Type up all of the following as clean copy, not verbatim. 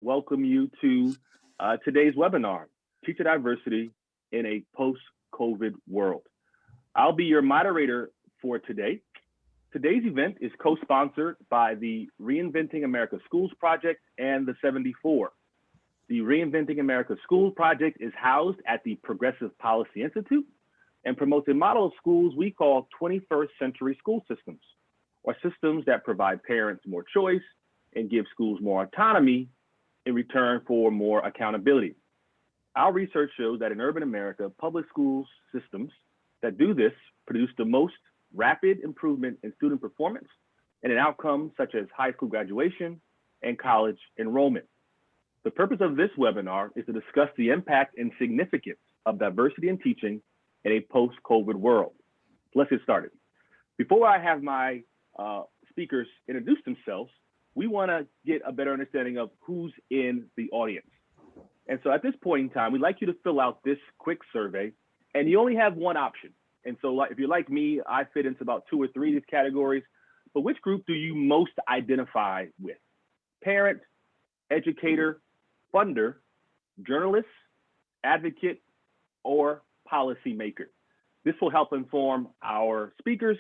welcome you to today's webinar, Teacher Diversity in a Post-COVID World. I'll be your moderator for today. Today's event is co-sponsored by the Reinventing America Schools Project and the 74. The Reinventing America Schools Project is housed at the Progressive Policy Institute and promotes a model of schools we call 21st century school systems, or systems that provide parents more choice and give schools more autonomy in return for more accountability. Our research shows that in urban America, public schools systems that do this produce the most rapid improvement in student performance and in outcomes such as high school graduation and college enrollment. The purpose of this webinar is to discuss the impact and significance of diversity in teaching in a post-COVID world. Let's get started. Before I have my speakers introduce themselves, we want to get a better understanding of who's in the audience. And so at this point in time, we'd like you to fill out this quick survey, and you only have one option. And so if you're like me, I fit into about 2 or 3 of these categories, but which group do you most identify with? Parent, educator, funder, journalist, advocate, or policymaker. This will help inform our speakers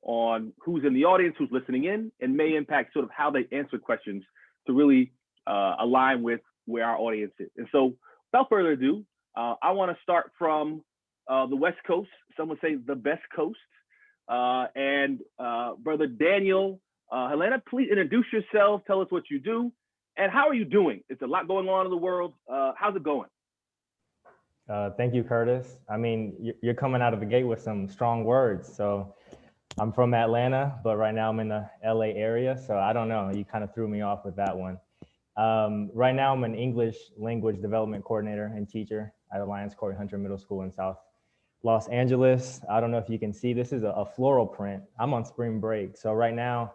on who's in the audience, who's listening in, and may impact sort of how they answer questions to really align with where our audience is. And so without further ado, I want to start from the West Coast, some would say the best coast. And Brother Daniel, Helena, please introduce yourself, tell us what you do, and how are you doing? It's a lot going on in the world. How's it going? Thank you, Curtis. I mean, you're coming out of the gate with some strong words. So I'm from Atlanta, but right now I'm in the LA area. So I don't know, you kind of threw me off with that one. Right now I'm an English language development coordinator and teacher at Alliance Corey Hunter Middle School in South Los Angeles. I don't know if you can see, this is a floral print. I'm on spring break. So right now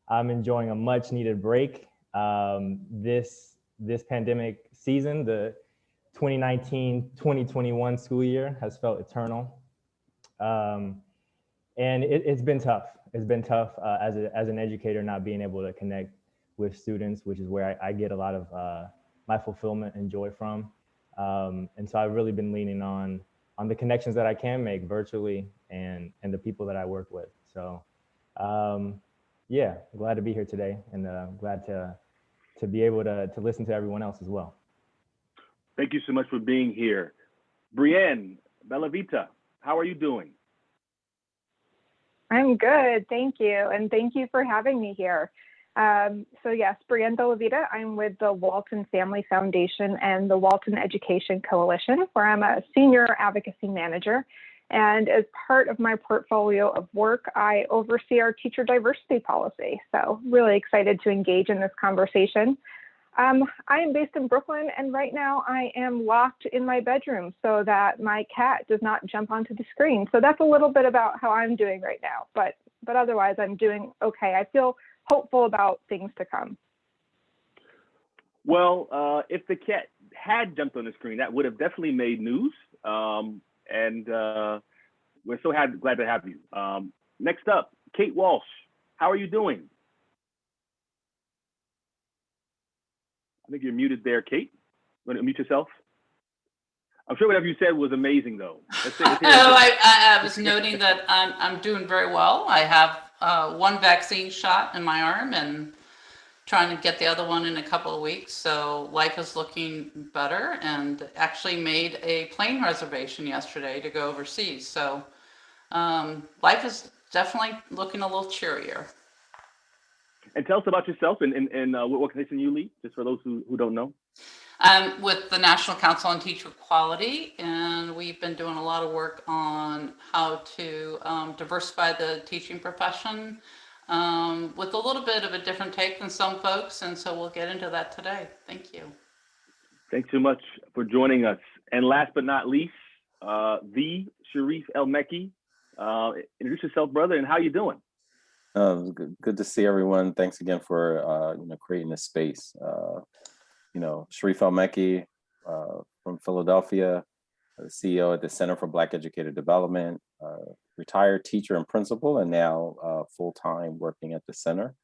I'm enjoying a much needed break. This pandemic season, the 2019-2021 school year has felt eternal. And it's been tough. It's been tough as an educator, not being able to connect with students, which is where I get a lot of my fulfillment and joy from. And so I've really been leaning on the connections that I can make virtually and the people that I work with. So yeah, glad to be here today, and glad to be able to listen to everyone else as well. Thank you so much for being here. Brienne Bellavita, how are you doing? I'm good, thank you. And thank you for having me here. So yes, Brienne Bellavita, I'm with the Walton Family Foundation and the Walton Education Coalition, where I'm a senior advocacy manager. And as part of my portfolio of work, I oversee our teacher diversity policy. So really excited to engage in this conversation. I am based in Brooklyn, and right now I am locked in my bedroom so that my cat does not jump onto the screen. So that's a little bit about how I'm doing right now, but otherwise I'm doing okay. I feel hopeful about things to come. Well, if the cat had jumped on the screen, that would have definitely made news. And we're so glad to have you. Next up, Kate Walsh, how are you doing? I think you're muted there, Kate. You want to mute yourself? I'm sure whatever you said was amazing, though. I was noting that I'm doing very well. I have one vaccine shot in my arm and trying to get the other one in a couple of weeks. So life is looking better, and actually made a plane reservation yesterday to go overseas. So life is definitely looking a little cheerier. And tell us about yourself and what organization you lead, just for those who don't know. I'm with the National Council on Teacher Equality, and we've been doing a lot of work on how to diversify the teaching profession with a little bit of a different take than some folks, and so we'll get into that today. Thank you. Thanks so much for joining us. And last but not least, the Sharif El-Mekki. Introduce yourself, brother, and how you doing? Good to see everyone. Thanks again for creating this space. Sharif El-Mekki from Philadelphia, CEO at the Center for Black Educator Development, retired teacher and principal, and now full-time working at the center.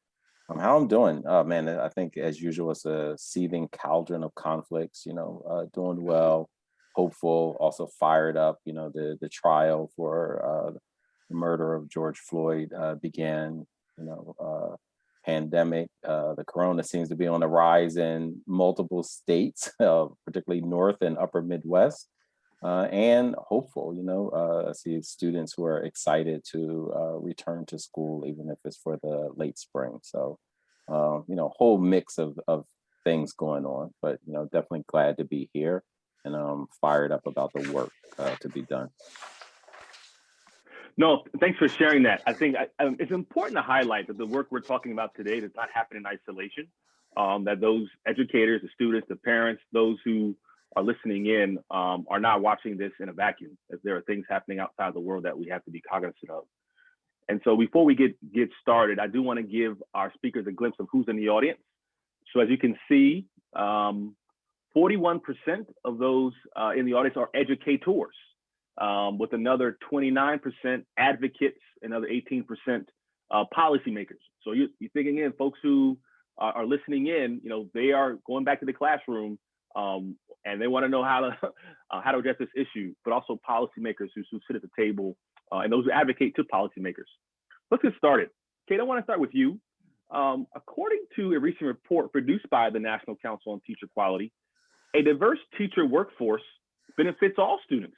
How I'm doing? Man, I think as usual, it's a seething cauldron of conflicts. Doing well, hopeful, also fired up. The trial for the murder of George Floyd began. Pandemic. The corona seems to be on the rise in multiple states, particularly North and Upper Midwest. And hopeful, I see students who are excited to return to school, even if it's for the late spring. So, whole mix of things going on, but, definitely glad to be here and fired up about the work to be done. No, thanks for sharing that. I think it's important to highlight that the work we're talking about today does not happen in isolation, that those educators, the students, the parents, those who are listening in are not watching this in a vacuum, as there are things happening outside the world that we have to be cognizant of. And so before we get started, I do want to give our speakers a glimpse of who's in the audience. So as you can see, 41% of those in the audience are educators, with another 29% advocates, another 18% policymakers. So you're thinking in folks who are listening in, they are going back to the classroom and they want to know how to address this issue, but also policymakers who sit at the table and those who advocate to policymakers. Let's get started. Kate, I want to start with you. According to a recent report produced by the National Council on Teacher Quality, a diverse teacher workforce benefits all students.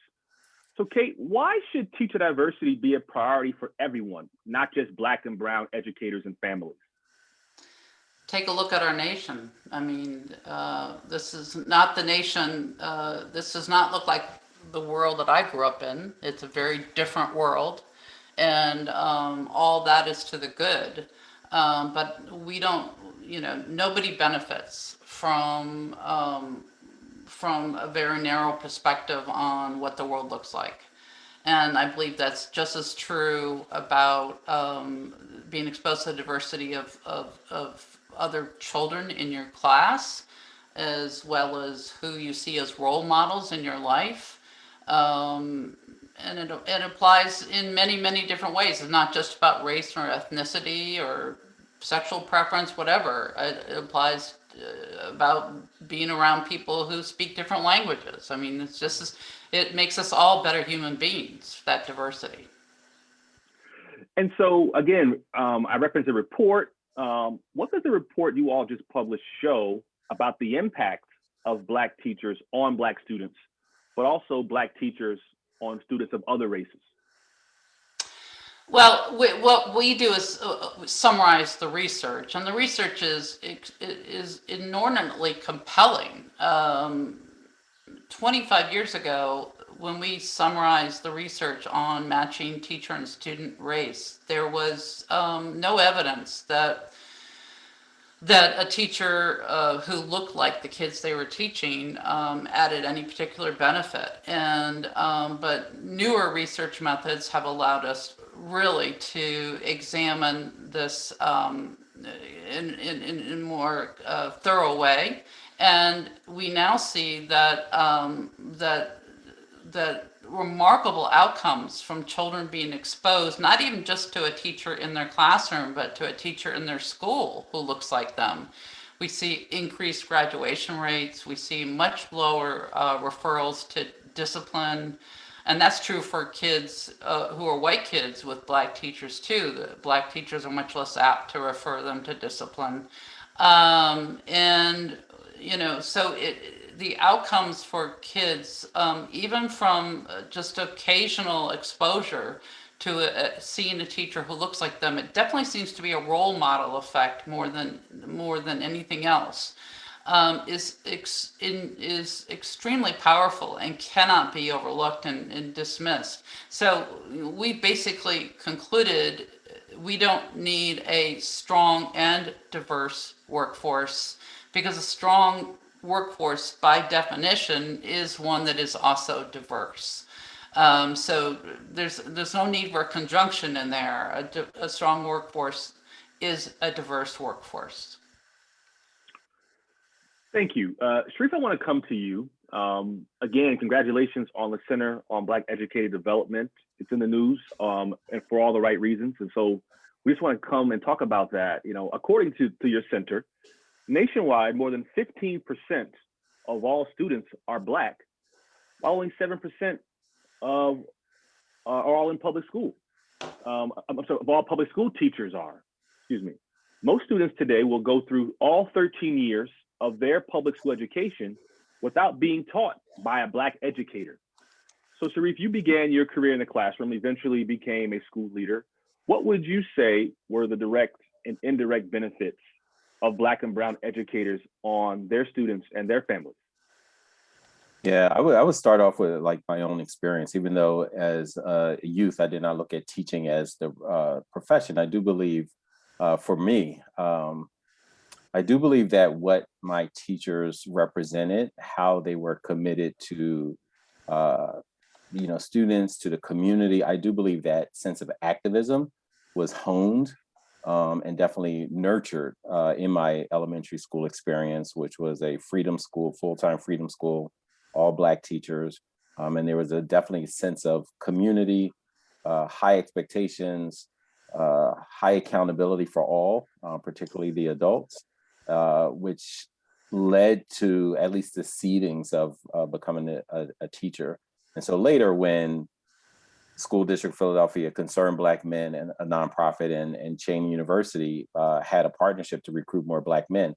So Kate, why should teacher diversity be a priority for everyone, not just Black and Brown educators and families? Take a look at our nation. I mean, this is not the nation, this does not look like the world that I grew up in. It's a very different world, and all that is to the good. But we don't, nobody benefits from a very narrow perspective on what the world looks like. And I believe that's just as true about being exposed to the diversity of other children in your class, as well as who you see as role models in your life. And it applies in many, many different ways. It's not just about race or ethnicity or sexual preference, whatever. It applies about being around people who speak different languages. I mean, it makes us all better human beings, that diversity. And so again, I referenced a report. What does the report you all just published show about the impact of Black teachers on Black students, but also Black teachers on students of other races? Well, what we do is summarize the research, and the research is inordinately compelling. 25 years ago, when we summarized the research on matching teacher and student race, there was no evidence that a teacher who looked like the kids they were teaching added any particular benefit. And but newer research methods have allowed us really to examine this in a more thorough way. And we now see that that remarkable outcomes from children being exposed, not even just to a teacher in their classroom, but to a teacher in their school who looks like them. We see increased graduation rates. We see much lower referrals to discipline. And that's true for kids who are white kids with Black teachers too. The Black teachers are much less apt to refer them to discipline. And, so the outcomes for kids, even from just occasional exposure to seeing a teacher who looks like them, it definitely seems to be a role model effect more than anything else. Is extremely powerful and cannot be overlooked and dismissed. So we basically concluded we don't need a strong and diverse workforce, because a strong workforce by definition is one that is also diverse. So there's no need for a conjunction in there. A strong workforce is a diverse workforce. Thank you. Sharif, I want to come to you. Again, congratulations on the Center on Black Educated Development. It's in the news and for all the right reasons. And so we just want to come and talk about that. According to your center, nationwide, more than 15% of all students are Black, while only 7% of are all in public school. I'm sorry, of all public school teachers are. Excuse me. Most students today will go through all 13 years of their public school education without being taught by a Black educator. So, Sharif, you began your career in the classroom, eventually became a school leader. What would you say were the direct and indirect benefits of Black and brown educators on their students and their families? Yeah, I would start off with like my own experience, even though as a youth, I did not look at teaching as the profession. I do believe for me, I do believe that what my teachers represented, how they were committed to, students, to the community. I do believe that sense of activism was honed and definitely nurtured in my elementary school experience, which was a freedom school, full-time freedom school, all Black teachers. And there was a definitely sense of community, high expectations, high accountability for all, particularly the adults, which led to at least the seedings of becoming a teacher. And so later, when School District Philadelphia, Concerned Black Men, and a nonprofit, and Cheney University had a partnership to recruit more Black men,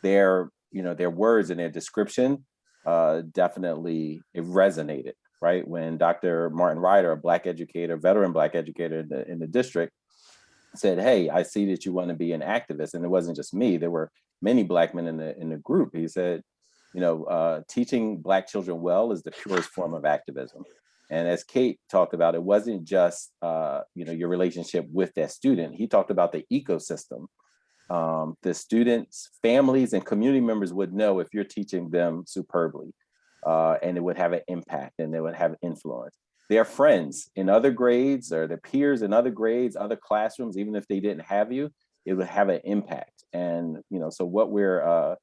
their words and their description definitely it resonated, right? When Dr. Martin Ryder, a Black educator, veteran Black educator in the district, said, "Hey, I see that you want to be an activist," and it wasn't just me. There were many Black men in the group. He said, teaching Black children well is the purest form of activism. And as Kate talked about, it wasn't just your relationship with that student. He talked about the ecosystem. The students, families, and community members would know if you're teaching them superbly, and it would have an impact and they would have influence. Their friends in other grades or their peers in other grades, other classrooms, even if they didn't have you, it would have an impact. And so what we're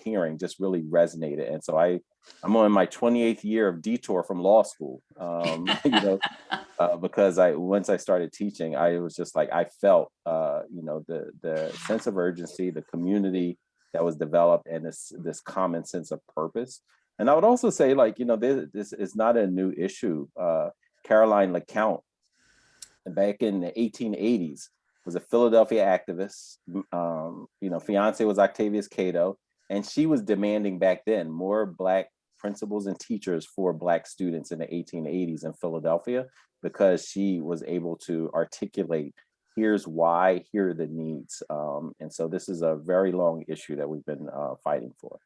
hearing just really resonated. And so I'm on my 28th year of detour from law school. Because once I started teaching, I was just like I felt the sense of urgency, the community that was developed, and this common sense of purpose. And I would also say, this is not a new issue. Caroline LeCount, back in the 1880s, was a Philadelphia activist. Fiance was Octavius Cato, and she was demanding back then more Black principals and teachers for Black students in the 1880s in Philadelphia, because she was able to articulate, here's why, here are the needs. And so this is a very long issue that we've been fighting for.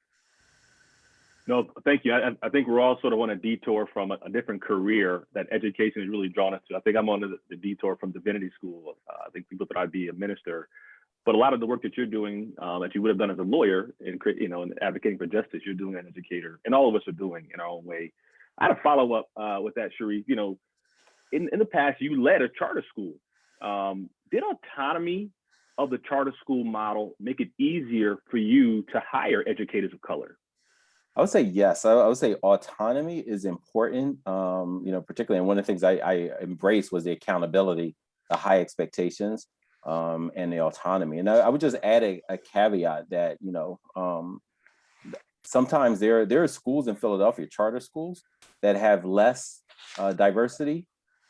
No, thank you. I think we're all sort of on a detour from a different career that education has really drawn us to. I think I'm on the detour from divinity school. I think people thought I'd be a minister, but a lot of the work that you're doing, that you would have done as a lawyer in advocating for justice, you're doing as an educator, and all of us are doing in our own way. I had a follow up with that, Sharif. In the past, you led a charter school. Did autonomy of the charter school model make it easier for you to hire educators of color? I would say yes. I would say autonomy is important, particularly. And one of the things I embraced was the accountability, the high expectations, and the autonomy. And I would just add a caveat that, sometimes there are schools in Philadelphia, charter schools, that have less diversity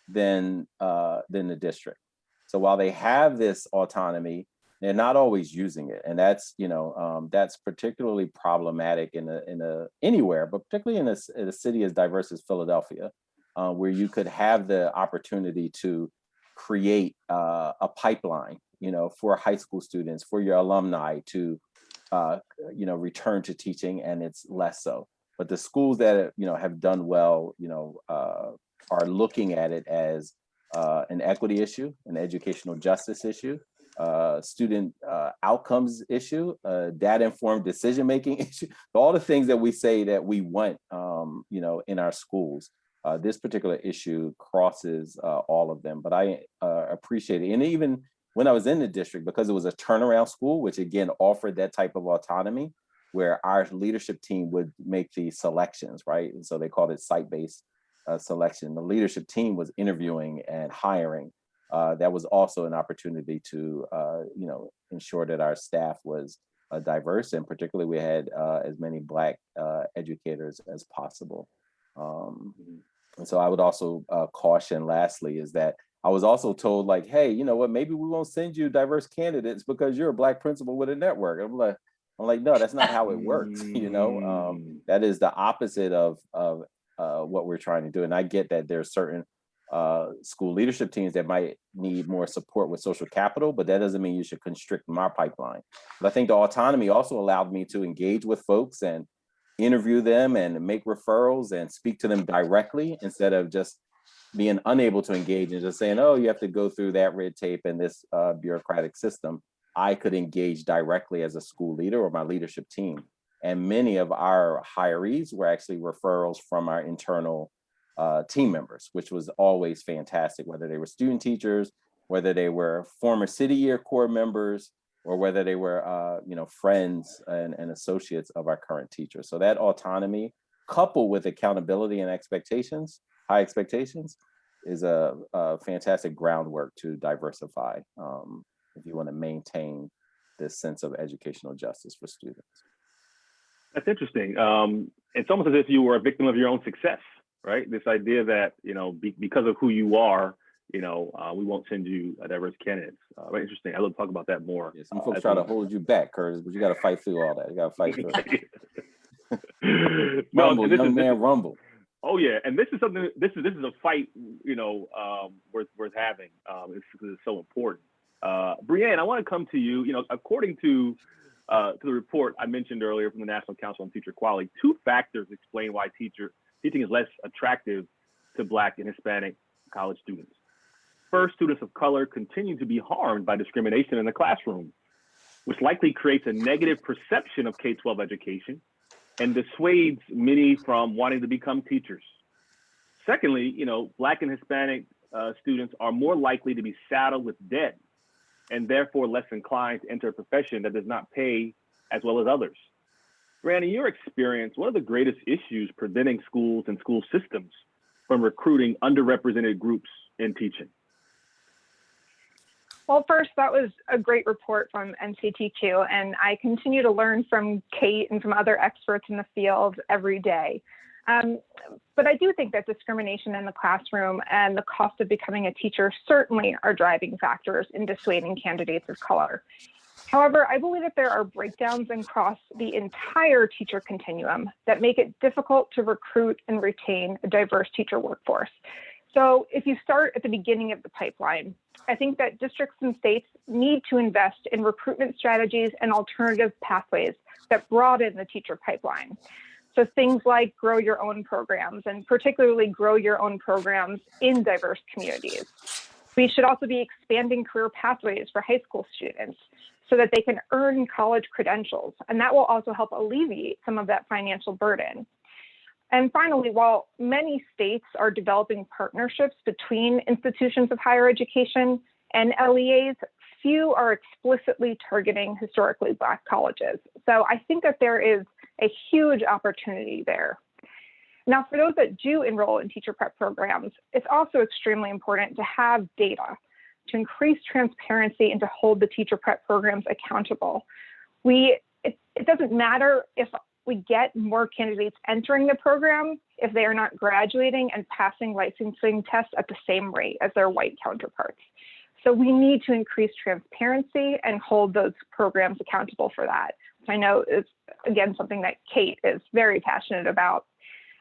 than the district. So while they have this autonomy, they're not always using it, and that's particularly problematic in anywhere, but particularly in a city as diverse as Philadelphia, where you could have the opportunity to create a pipeline, for high school students, for your alumni to, return to teaching, and it's less so. But the schools that have done well, are looking at it as an equity issue, an educational justice issue, student outcomes issue, data-informed decision-making issue, all the things that we say that we want, in our schools. This particular issue crosses all of them, but I appreciate it. And even when I was in the district, because it was a turnaround school, which again offered that type of autonomy, where our leadership team would make the selections, right? And so they called it site-based selection. The leadership team was interviewing and hiring. that was also an opportunity to, ensure that our staff was diverse, and particularly we had as many Black educators as possible. And so I would also caution lastly is that I was also told like, hey, you know what, maybe we won't send you diverse candidates because you're a Black principal with a network. I'm like, no, that's not how it works. That is the opposite of what we're trying to do. And I get that there's certain school leadership teams that might need more support with social capital, but that doesn't mean you should constrict my pipeline. But I think the autonomy also allowed me to engage with folks and interview them and make referrals and speak to them directly instead of just being unable to engage and just saying, oh, you have to go through that red tape and this bureaucratic system. I could engage directly as a school leader or my leadership team. And many of our hirees were actually referrals from our internal team members, which was always fantastic, whether they were student teachers, whether they were former City Year Corps members, or whether they were friends and associates of our current teachers. So that autonomy, coupled with accountability and expectations, high expectations, is a fantastic groundwork to diversify if you want to maintain this sense of educational justice for students. That's interesting. It's almost as if you were a victim of your own success, right? This idea that, because of who you are, we won't send you diverse candidates. Very interesting. I'll talk about that more. Yeah, some folks try to hold you back, Curtis, but you got to fight through all that. You got to fight through it. Rumble, young man, rumble. Oh yeah, and this is something. This is a fight, worth having. It's so important. Brianne, I want to come to you. According to the report I mentioned earlier from the National Council on Teacher Quality, 2 factors explain why teaching is less attractive to Black and Hispanic college students. First, students of color continue to be harmed by discrimination in the classroom, which likely creates a negative perception of K-12 education and dissuades many from wanting to become teachers. Secondly, Black and Hispanic students are more likely to be saddled with debt and therefore less inclined to enter a profession that does not pay as well as others. Brianne, in your experience, what are the greatest issues preventing schools and school systems from recruiting underrepresented groups in teaching? Well, first, that was a great report from NCTQ, and I continue to learn from Kate and from other experts in the field every day. But I do think that discrimination in the classroom and the cost of becoming a teacher certainly are driving factors in dissuading candidates of color. However, I believe that there are breakdowns across the entire teacher continuum that make it difficult to recruit and retain a diverse teacher workforce. So if you start at the beginning of the pipeline, I think that districts and states need to invest in recruitment strategies and alternative pathways that broaden the teacher pipeline. So things like grow your own programs, and particularly grow your own programs in diverse communities. We should also be expanding career pathways for high school students so that they can earn college credentials, and that will also help alleviate some of that financial burden. And finally, while many states are developing partnerships between institutions of higher education and LEAs, few are explicitly targeting historically Black colleges. So I think that there is a huge opportunity there. Now, for those that do enroll in teacher prep programs, it's also extremely important to have data to increase transparency and to hold the teacher prep programs accountable. It doesn't matter if we get more candidates entering the program if they are not graduating and passing licensing tests at the same rate as their white counterparts. So we need to increase transparency and hold those programs accountable for that, which I know is, again, something that Kate is very passionate about.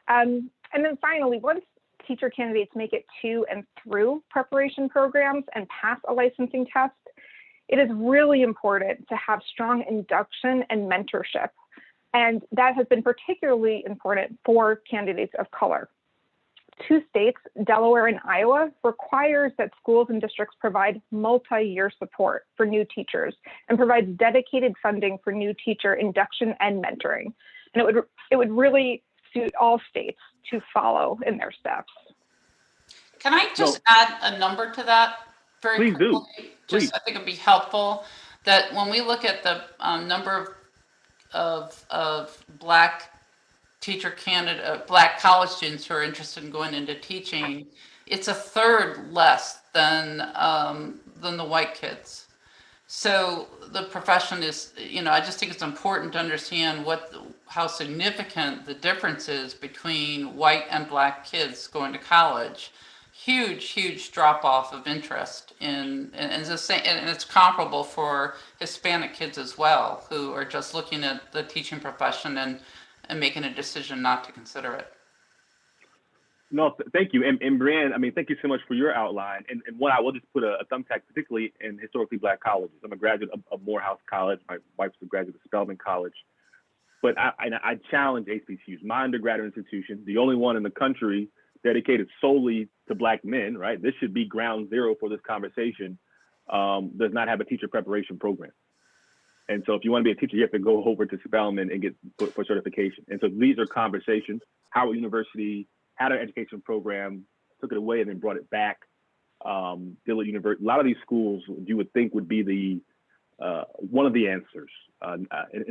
And then finally, once teacher candidates make it to and through preparation programs and pass a licensing test, it is really important to have strong induction and mentorship. And that has been particularly important for candidates of color. 2 states, Delaware and Iowa, requires that schools and districts provide multi-year support for new teachers and provides dedicated funding for new teacher induction and mentoring. And it would really suit all states to follow in their steps. Can I just add a number to that very quickly? Please. I think it'd be helpful that when we look at the number of Black teacher candidate, Black college students who are interested in going into teaching, it's a third less than the white kids. So the profession is, I just think it's important to understand how significant the difference is between white and black kids going to college. Huge drop off of interest and it's the same, and it's comparable for Hispanic kids as well, who are just looking at the teaching profession and making a decision not to consider it. No, thank you. And Brianne, I mean, thank you so much for your outline. And one, I will just put a thumbtack, particularly in historically black colleges. I'm a graduate of Morehouse College. My wife's a graduate of Spelman College. But I challenge HBCUs, my undergraduate institution, the only one in the country dedicated solely to black men, right? This should be ground zero for this conversation, does not have a teacher preparation program. And so if you want to be a teacher, you have to go over to Spelman and get for certification. And so these are conversations. Howard University had an education program, took it away and then brought it back. Dillard University, a lot of these schools you would think would be the one of the answers. And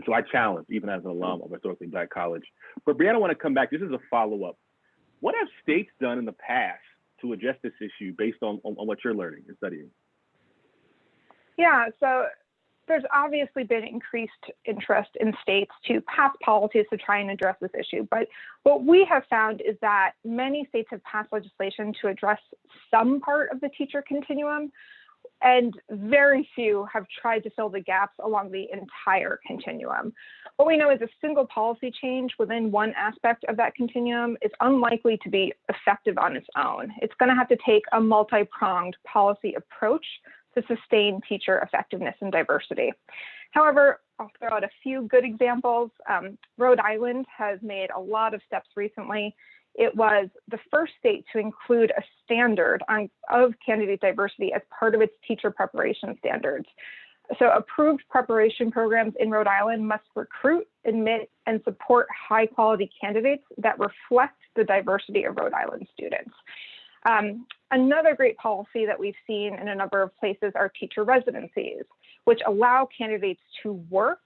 so I challenge, even as an alum of a historically black college. But Brianna, I want to come back. This is a follow-up. What have states done in the past to address this issue based on what you're learning and studying? Yeah, so there's obviously been increased interest in states to pass policies to try and address this issue. But what we have found is that many states have passed legislation to address some part of the teacher continuum, and very few have tried to fill the gaps along the entire continuum. What we know is a single policy change within one aspect of that continuum is unlikely to be effective on its own. It's going to have to take a multi-pronged policy approach to sustain teacher effectiveness and diversity. However, I'll throw out a few good examples. Rhode Island has made a lot of steps recently. It was the first state to include a standard of candidate diversity as part of its teacher preparation standards. So approved preparation programs in Rhode Island must recruit, admit, and support high quality candidates that reflect the diversity of Rhode Island students. Another great policy that we've seen in a number of places are teacher residencies, which allow candidates to work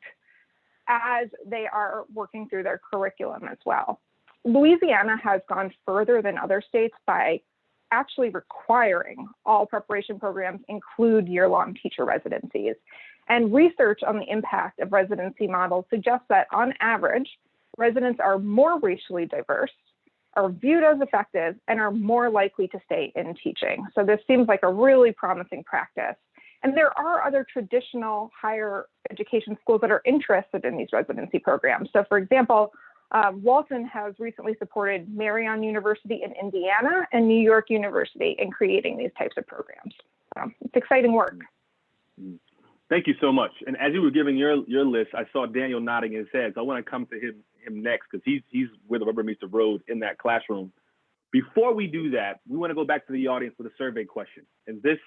as they are working through their curriculum as well. Louisiana has gone further than other states by actually requiring all preparation programs include year-long teacher residencies. And research on the impact of residency models suggests that on average, residents are more racially diverse, are viewed as effective, and are more likely to stay in teaching. So this seems like a really promising practice. And there are other traditional higher education schools that are interested in these residency programs. So for example, Walton has recently supported Marion University in Indiana and New York University in creating these types of programs. So it's exciting work. Thank you so much. And as you were giving your list, I saw Daniel nodding his head. So I want to come to him next because he's where the rubber meets the road in that classroom. Before we do that, we want to go back to the audience with a survey question. And this,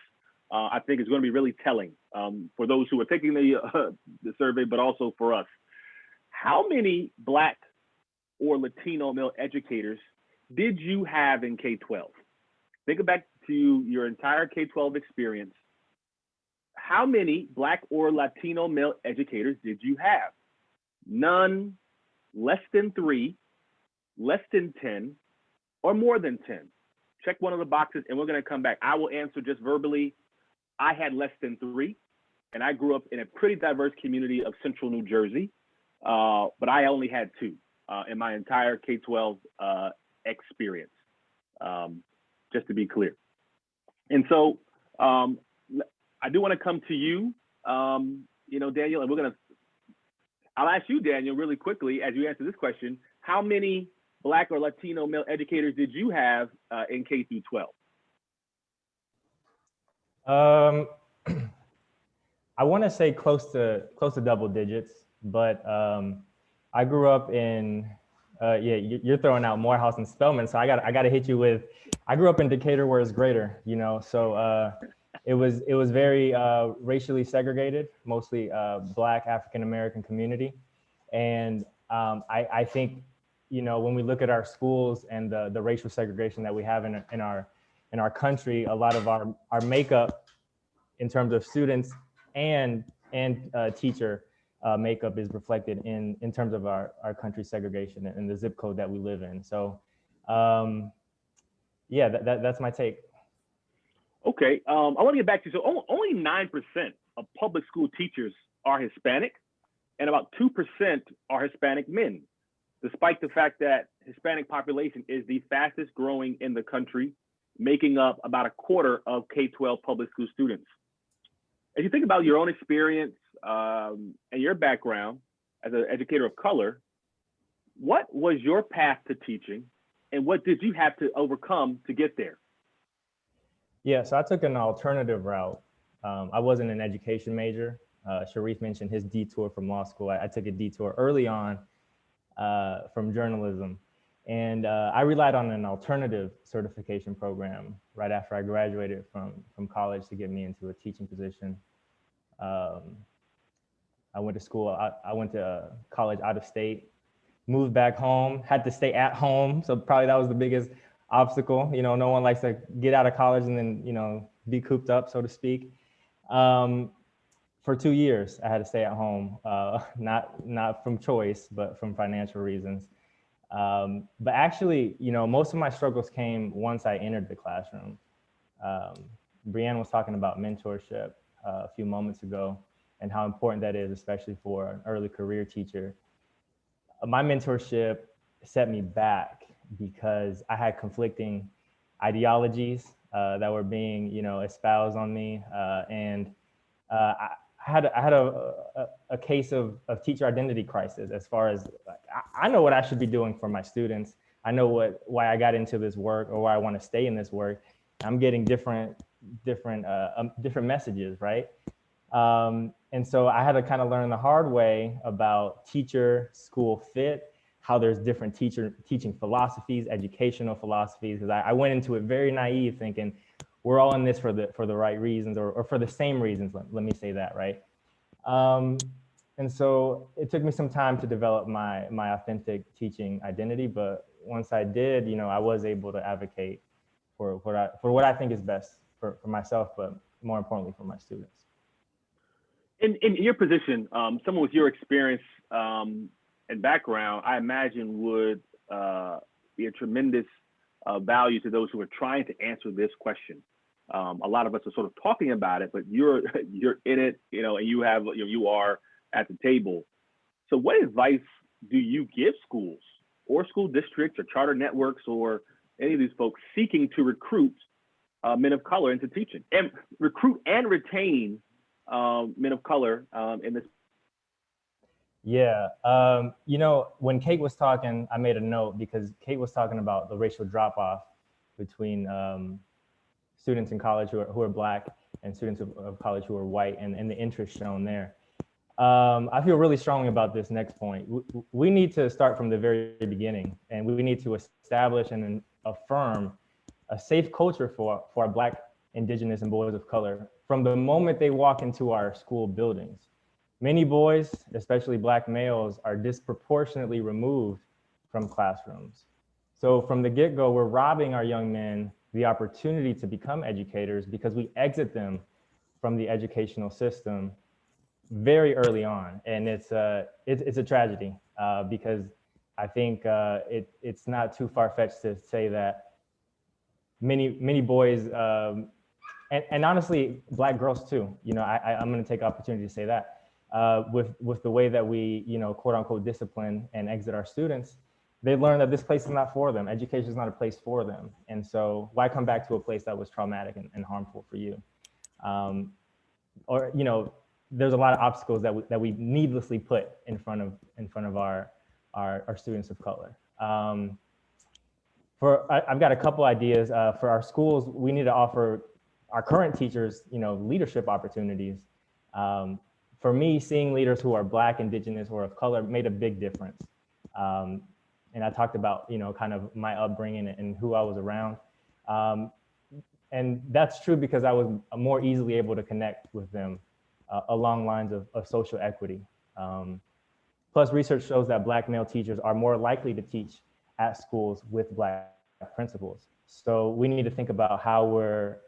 I think, is going to be really telling for those who are taking the survey, but also for us. How many Black or Latino male educators did you have in K-12? Think back to your entire K-12 experience. How many Black or Latino male educators did you have? None, less than 3, less than 10, or more than 10? Check one of the boxes and we're going to come back. I will answer just verbally. I had less than 3, and I grew up in a pretty diverse community of central New Jersey, but I only had 2 in my entire K-12 experience, just to be clear. And so I do want to come to you, Daniel, and I'll ask you, Daniel, really quickly as you answer this question. How many Black or Latino male educators did you have in K through 12? I want to say close to double digits, but I grew up in you're throwing out Morehouse and Spelman, so I got to hit you with. I grew up in Decatur, where it's greater, so it was very racially segregated, mostly Black African American community, and I think when we look at our schools and the racial segregation that we have in our country, a lot of our makeup in terms of students and teacher makeup is reflected in terms of our country segregation and the zip code that we live in. So yeah, that's my take. Okay, I want to get back to, so only 9% of public school teachers are Hispanic, and about 2% are Hispanic men, despite the fact that Hispanic population is the fastest growing in the country, making up about a quarter of K-12 public school students. As you think about your own experience and your background as an educator of color, what was your path to teaching, and what did you have to overcome to get there? Yeah, so I took an alternative route. I wasn't an education major. Sharif mentioned his detour from law school. I took a detour early on from journalism. And I relied on an alternative certification program right after I graduated from college to get me into a teaching position. I went to school, I went to college out of state, moved back home, had to stay at home. So probably that was the biggest obstacle. You know, no one likes to get out of college and then, you know, be cooped up, so to speak. For 2 years, I had to stay at home, not from choice, but from financial reasons. But actually, you know, most of my struggles came once I entered the classroom. Brianne was talking about mentorship a few moments ago and how important that is, especially for an early career teacher. My mentorship set me back because I had conflicting ideologies that were being, you know, espoused on me, and I had a case of teacher identity crisis. As far as I know what I should be doing for my students, I know why I got into this work or why I want to stay in this work. I'm getting different messages, right? And so I had to kind of learn the hard way about teacher school fit, how there's different teaching philosophies, educational philosophies, because I went into it very naive, thinking we're all in this for the right reasons, or for the same reasons. Let me say that, right? And so it took me some time to develop my authentic teaching identity, but once I did, you know, I was able to advocate for what I think is best for myself, but more importantly for my students. In your position, someone with your experience and background, I imagine would be a tremendous value to those who are trying to answer this question. A lot of us are sort of talking about it, but you're in it, you know, and you are at the table. So what advice do you give schools or school districts or charter networks or any of these folks seeking to recruit men of color into teaching and recruit and retain men of color in this? Yeah, you know, when Kate was talking, I made a note because Kate was talking about the racial drop-off between students in college who are Black and students of college who are white, and the interest shown there. I feel really strongly about this next point. We need to start from the very beginning, and we need to establish and affirm a safe culture for our Black, Indigenous, and boys of color from the moment they walk into our school buildings. Many boys, especially Black males, are disproportionately removed from classrooms. So from the get-go, we're robbing our young men the opportunity to become educators because we exit them from the educational system very early on. And it's a tragedy because I think it's not too far-fetched to say that many boys, and honestly, Black girls too, you know, I'm gonna take opportunity to say that, with the way that we, you know, quote unquote discipline and exit our students, they learn that this place is not for them. Education is not a place for them. And so why come back to a place that was traumatic and harmful for you? Or, you know, there's a lot of obstacles that we needlessly put in front of our students of color. I've got a couple ideas for our schools. We need to offer our current teachers, you know, leadership opportunities. For me, seeing leaders who are Black, Indigenous, or of color made a big difference. And I talked about, you know, kind of my upbringing and who I was around. And that's true because I was more easily able to connect with them along lines of social equity. Plus, research shows that Black male teachers are more likely to teach at schools with Black principals. So we need to think about how we're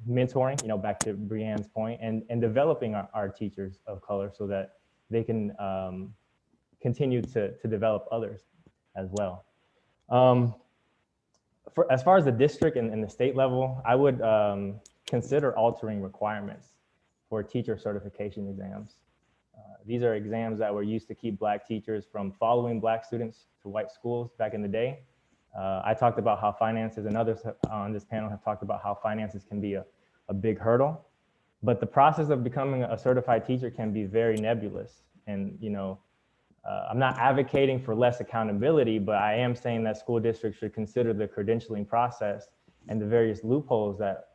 mentoring, you know, back to Brianne's point, and developing our teachers of color so that they can continue to develop others as well. as far as the district and the state level, I would consider altering requirements for teacher certification exams. These are exams that were used to keep Black teachers from following Black students to white schools back in the day. I talked about how finances, and others on this panel have talked about how finances can be a big hurdle. But the process of becoming a certified teacher can be very nebulous. And, I'm not advocating for less accountability, but I am saying that school districts should consider the credentialing process and the various loopholes that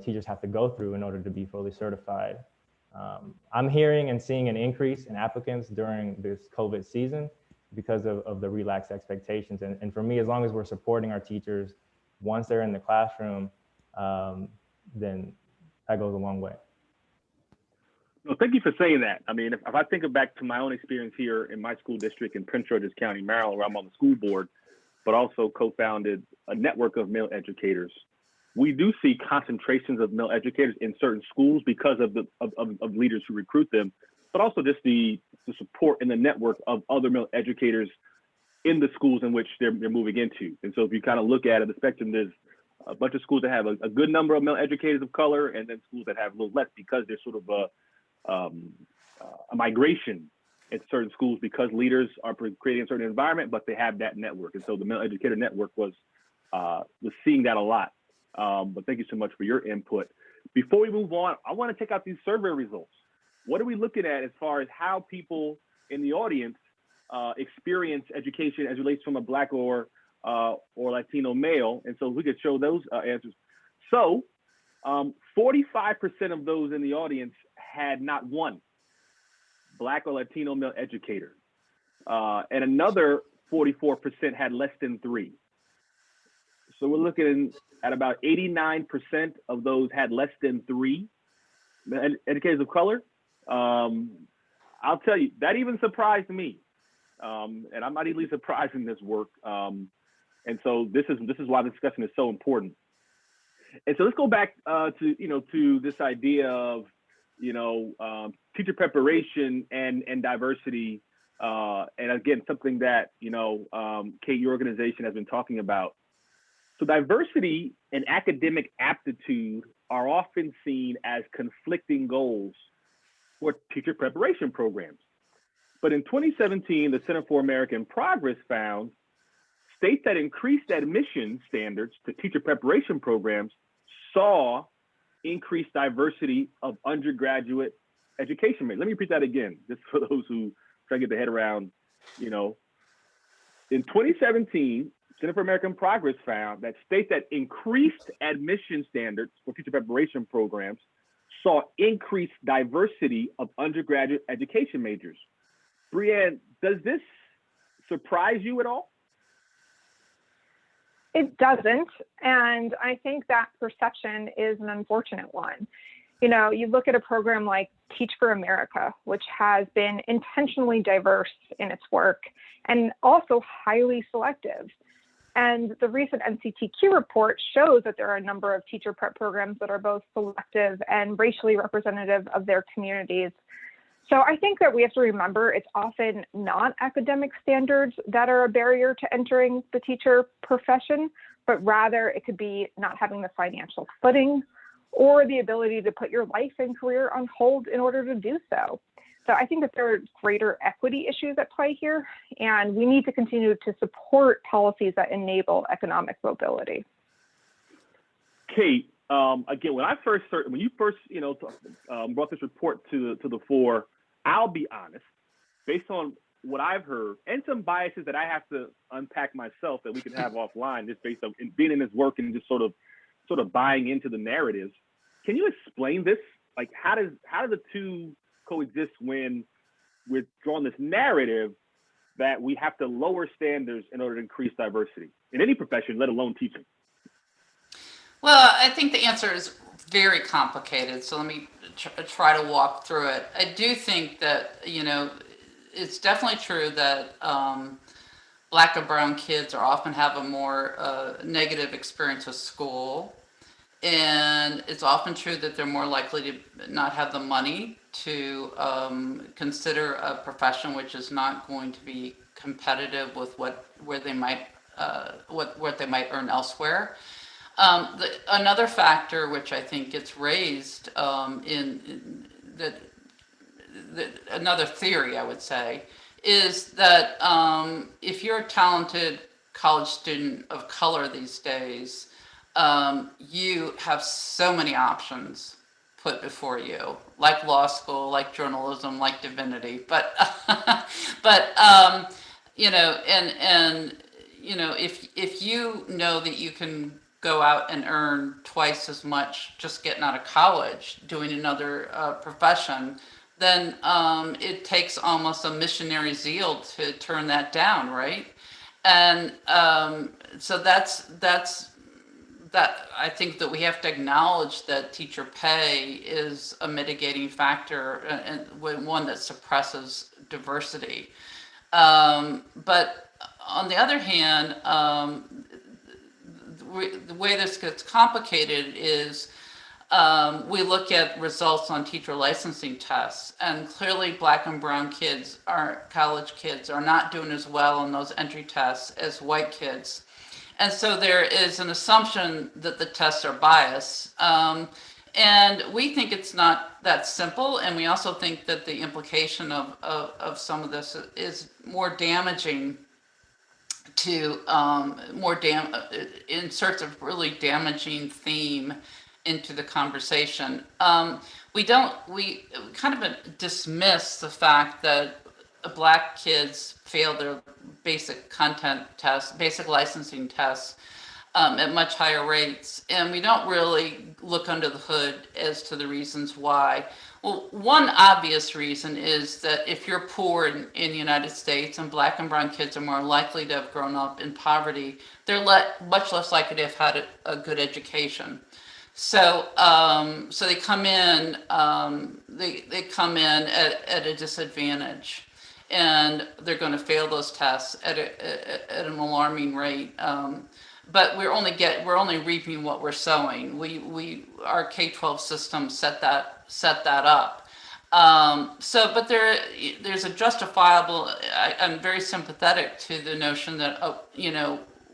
teachers have to go through in order to be fully certified. I'm hearing and seeing an increase in applicants during this COVID season because of the relaxed expectations. And for me, as long as we're supporting our teachers once they're in the classroom, then that goes a long way. No, thank you for saying that. I mean, if I think back to my own experience here in my school district in Prince George's County, Maryland, where I'm on the school board, but also co-founded a network of male educators, we do see concentrations of male educators in certain schools because of leaders who recruit them, but also just the support and the network of other male educators in the schools in which they're moving into. And so if you kind of look at it, the spectrum, there's a bunch of schools that have a good number of male educators of color, and then schools that have a little less because there's sort of a migration in certain schools because leaders are creating a certain environment, but they have that network. And so the male educator network was seeing that a lot. But thank you so much for your input. Before we move on, I want to check out these survey results. What are we looking at as far as how people in the audience experience education as it relates from a Black or Latino male? And so we could show those answers. So 45% of those in the audience had not one Black or Latino male educator. And another 44% had less than three. So we're looking at about 89% of those had less than three educators of color. I'll tell you, that even surprised me. And I'm not easily surprised in this work. And so this is why the discussion is so important. And so let's go back to this idea of teacher preparation and diversity. And again, something that Kate, your organization has been talking about. So diversity and academic aptitude are often seen as conflicting goals for teacher preparation programs. But in 2017, the Center for American Progress found states that increased admission standards to teacher preparation programs saw increased diversity of undergraduate education rates. Let me repeat that again, just for those who try to get their head around, In 2017, Center for American Progress found that states that increased admission standards for teacher preparation programs saw increased diversity of undergraduate education majors. Brianne, does this surprise you at all? It doesn't. And I think that perception is an unfortunate one. You look at a program like Teach for America, which has been intentionally diverse in its work and also highly selective. And the recent NCTQ report shows that there are a number of teacher prep programs that are both selective and racially representative of their communities. So I think that we have to remember it's often not academic standards that are a barrier to entering the teacher profession, but rather it could be not having the financial footing or the ability to put your life and career on hold in order to do so. So I think that there are greater equity issues at play here, and we need to continue to support policies that enable economic mobility. Kate, again, when you first brought this report to the fore, I'll be honest, based on what I've heard and some biases that I have to unpack myself that we can have offline, just based on being in this work and just sort of buying into the narratives. Can you explain this? Like, how do the two coexist when we're drawing this narrative that we have to lower standards in order to increase diversity in any profession, let alone teaching? Well, I think the answer is very complicated. So let me try to walk through it. I do think that, it's definitely true that Black or brown kids often have a more negative experience with school. And it's often true that they're more likely to not have the money to consider a profession which is not going to be competitive with where they might what they might earn elsewhere. Another factor which I think gets raised in another theory, I would say, is that if you're a talented college student of color these days, you have so many options put before you, like law school, like journalism, like divinity. But, you know, and you know, if you know that you can go out and earn twice as much just getting out of college, doing another profession, then it takes almost a missionary zeal to turn that down, right? And so that I think that we have to acknowledge that teacher pay is a mitigating factor and one that suppresses diversity. But on the other hand, the way this gets complicated is we look at results on teacher licensing tests, and clearly black and brown kids, college kids, are not doing as well on those entry tests as white kids. And so there is an assumption that the tests are biased. And we think it's not that simple. And we also think that the implication of some of this is more damaging to inserts a really damaging theme into the conversation. We kind of dismiss the fact that black kids fail their basic content tests, basic licensing tests at much higher rates. And we don't really look under the hood as to the reasons why. Well, one obvious reason is that if you're poor in the United States and black and brown kids are more likely to have grown up in poverty, they're much less likely to have had a good education. So, so they come in, they come in at a disadvantage, and they're going to fail those tests at an alarming rate. But we're only reaping what we're sowing. Our K-12 system set that up. But there's a justifiable. I'm very sympathetic to the notion that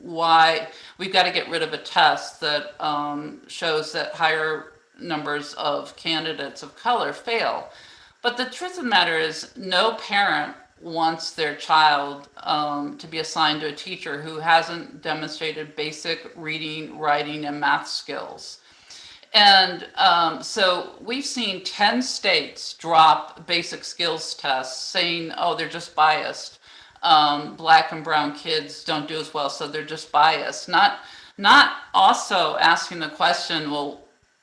why we've got to get rid of a test that shows that higher numbers of candidates of color fail. But the truth of the matter is, no parent wants their child to be assigned to a teacher who hasn't demonstrated basic reading, writing, and math skills. And so we've seen 10 states drop basic skills tests saying, oh, they're just biased. Black and brown kids don't do as well, so they're just biased. Not also asking the question, well,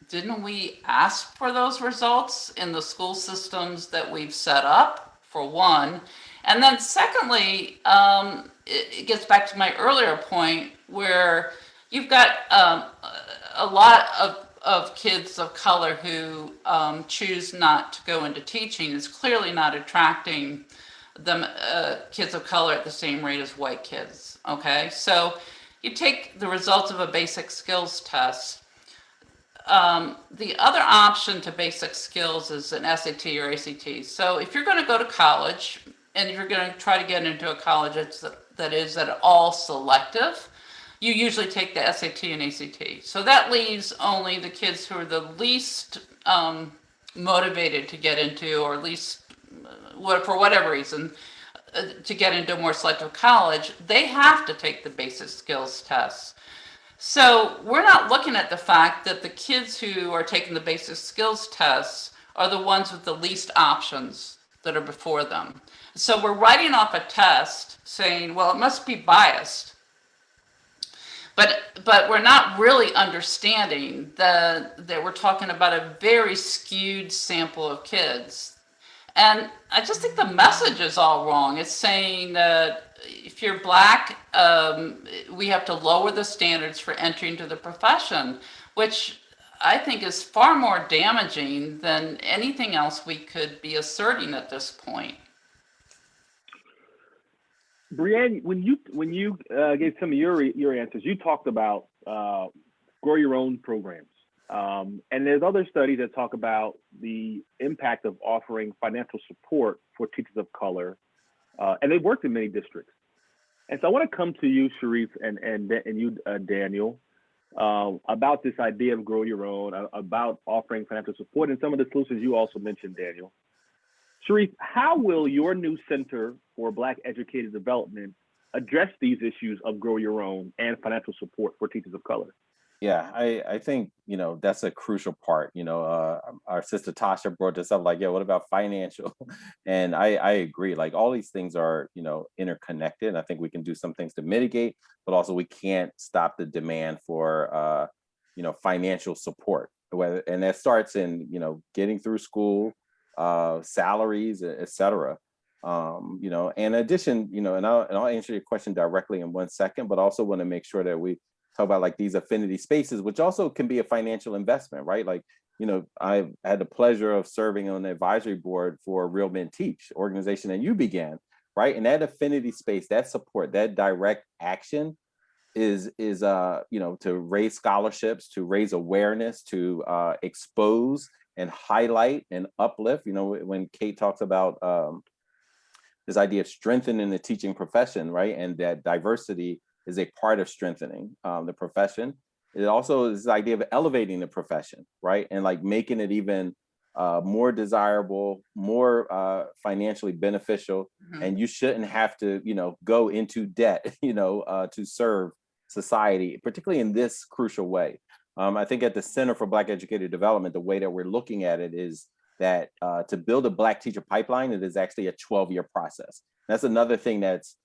didn't we ask for those results in the school systems that we've set up, for one? And then secondly, it gets back to my earlier point where you've got a lot of kids of color who choose not to go into teaching. Is clearly not attracting them kids of color at the same rate as white kids. Okay, so you take the results of a basic skills test. The other option to basic skills is an SAT or ACT. So if you're going to go to college and if you're going to try to get into a college that is at all selective, you usually take the SAT and ACT. So that leaves only the kids who are the least motivated to get into, or at least for whatever reason, to get into a more selective college. They have to take the basic skills tests. So we're not looking at the fact that the kids who are taking the basic skills tests are the ones with the least options that are before them. So we're writing off a test saying, well, it must be biased. But we're not really understanding that we're talking about a very skewed sample of kids. And I just think the message is all wrong. It's saying that if you're black, we have to lower the standards for entry into the profession, which I think is far more damaging than anything else we could be asserting at this point. Brianne, when you gave some of your answers, you talked about grow your own programs. And there's other studies that talk about the impact of offering financial support for teachers of color. And they've worked in many districts. And so I want to come to you, Sharif, and you, Daniel, about this idea of grow your own, about offering financial support, and some of the solutions you also mentioned, Daniel. Sharif, how will your new Center for Black Educator Development address these issues of grow your own and financial support for teachers of color? Yeah, I think, that's a crucial part. Our sister Tasha brought this up, like, yeah, what about financial? And I agree, like all these things are, interconnected. And I think we can do some things to mitigate, but also we can't stop the demand for, financial support. And that starts in, getting through school, salaries, et cetera. In addition, and I'll answer your question directly in 1 second, but also want to make sure that we talk about like these affinity spaces, which also can be a financial investment, right? Like, I've had the pleasure of serving on the advisory board for Real Men Teach organization that you began, right? And that affinity space, that support, that direct action is to raise scholarships, to raise awareness, to expose and highlight and uplift. When Kate talks about this idea of strengthening the teaching profession, right? And that diversity is a part of strengthening the profession. It also is the idea of elevating the profession, right? And like making it even more desirable, more financially beneficial. Mm-hmm. And you shouldn't have to, go into debt, to serve society, particularly in this crucial way. I think at the Center for Black Educator Development, the way that we're looking at it is that to build a Black teacher pipeline, it is actually a 12-year process. That's another thing that's